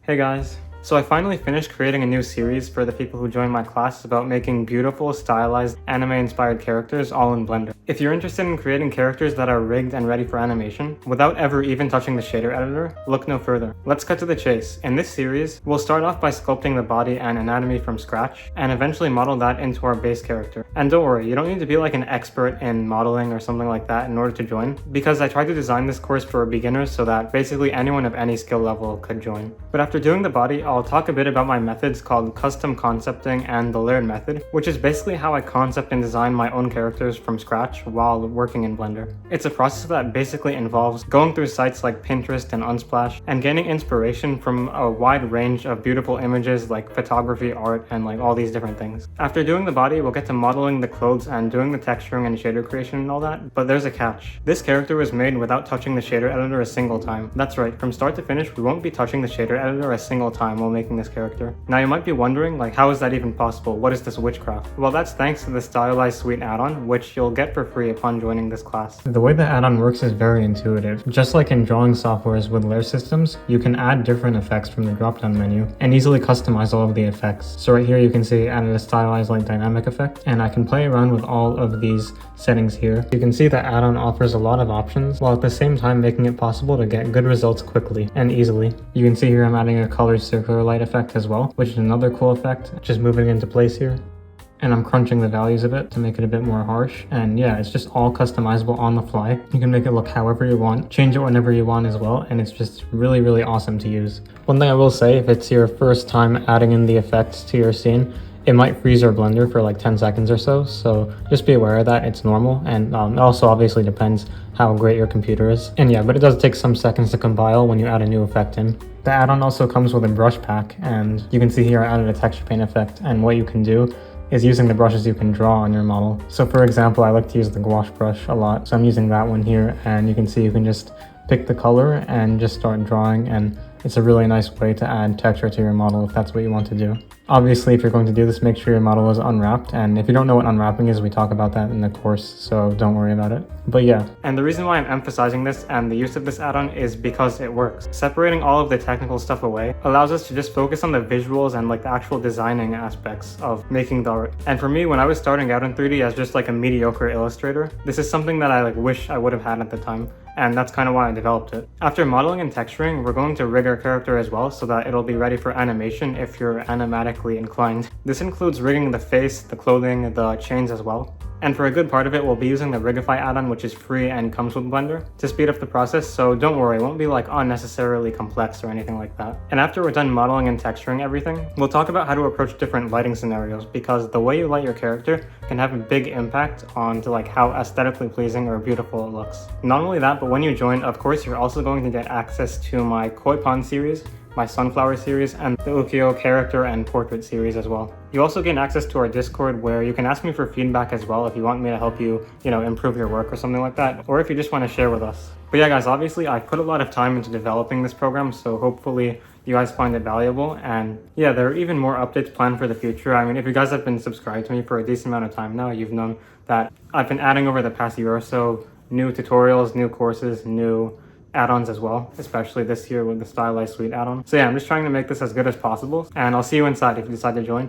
Hey guys. So I finally finished creating a new series for the people who join my class about making beautiful, stylized, anime-inspired characters all in Blender. If you're interested in creating characters that are rigged and ready for animation, without ever even touching the shader editor, look no further. Let's cut to the chase. In this series, we'll start off by sculpting the body and anatomy from scratch, and eventually model that into our base character. And don't worry, you don't need to be like an expert in modeling or something like that in order to join, because I tried to design this course for beginners so that basically anyone of any skill level could join. But after doing the body, I'll talk a bit about my methods called custom concepting and the layered method, which is basically how I concept and design my own characters from scratch while working in Blender. It's a process that basically involves going through sites like Pinterest and Unsplash and gaining inspiration from a wide range of beautiful images like photography, art, and like all these different things. After doing the body, we'll get to modeling the clothes and doing the texturing and shader creation and all that, but there's a catch. This character was made without touching the shader editor a single time. That's right, from start to finish, we won't be touching the shader editor a single time while making this character. Now you might be wondering, like, how is that even possible? What is this witchcraft? Well, that's thanks to the Stylized Suite add-on, which you'll get for free upon joining this class. The way the add-on works is very intuitive. Just like in drawing softwares with layer systems, you can add different effects from the drop-down menu and easily customize all of the effects. So right here you can see I added a stylized light dynamic effect, and I can play around with all of these settings here. You can see the add-on offers a lot of options, while at the same time making it possible to get good results quickly and easily. You can see here I'm adding a colored circular light effect as well, which is another cool effect, just moving into place here. And I'm crunching the values a bit to make it a bit more harsh. And yeah, it's just all customizable on the fly. You can make it look however you want, change it whenever you want as well, and it's just really, really awesome to use. One thing I will say, if it's your first time adding in the effects to your scene, it might freeze your Blender for like 10 seconds or so just be aware of that. It's normal, and it also obviously depends how great your computer is. And yeah, but it does take some seconds to compile when you add a new effect in. The add-on also comes with a brush pack, and you can see here I added a texture paint effect, and what you can do is using the brushes you can draw on your model. So for example, I like to use the gouache brush a lot, so I'm using that one here, and you can see you can just pick the color and just start drawing, and it's a really nice way to add texture to your model if that's what you want to do. Obviously, if you're going to do this, make sure your model is unwrapped, and if you don't know what unwrapping is, we talk about that in the course, so don't worry about it. But yeah. And the reason why I'm emphasizing this and the use of this add-on is because it works. Separating all of the technical stuff away allows us to just focus on the visuals and like the actual designing aspects of making the art. And for me, when I was starting out in 3D as just like a mediocre illustrator, this is something that I like wish I would have had at the time, and that's kind of why I developed it. After modeling and texturing, we're going to rig our character as well so that it'll be ready for animation if you're animatically inclined. This includes rigging the face, the clothing, the chains as well. And for a good part of it, we'll be using the Rigify add-on, which is free and comes with Blender, to speed up the process, so don't worry, it won't be like unnecessarily complex or anything like that. And after we're done modeling and texturing everything, we'll talk about how to approach different lighting scenarios, because the way you light your character can have a big impact on to like how aesthetically pleasing or beautiful it looks. Not only that, but when you join, of course, you're also going to get access to my Koi Pond series, my Sunflower series, and the Ukiyo character and portrait series as well. You also gain access to our Discord, where you can ask me for feedback as well if you want me to help you, improve your work or something like that, or if you just want to share with us. But yeah guys, obviously I've put a lot of time into developing this program, so hopefully you guys find it valuable. And yeah, there are even more updates planned for the future. I mean, if you guys have been subscribed to me for a decent amount of time now, you've known that I've been adding over the past year or so new tutorials, new courses, new add-ons as well, especially this year with the Stylized Suite add-on. So yeah, I'm just trying to make this as good as possible, and I'll see you inside if you decide to join.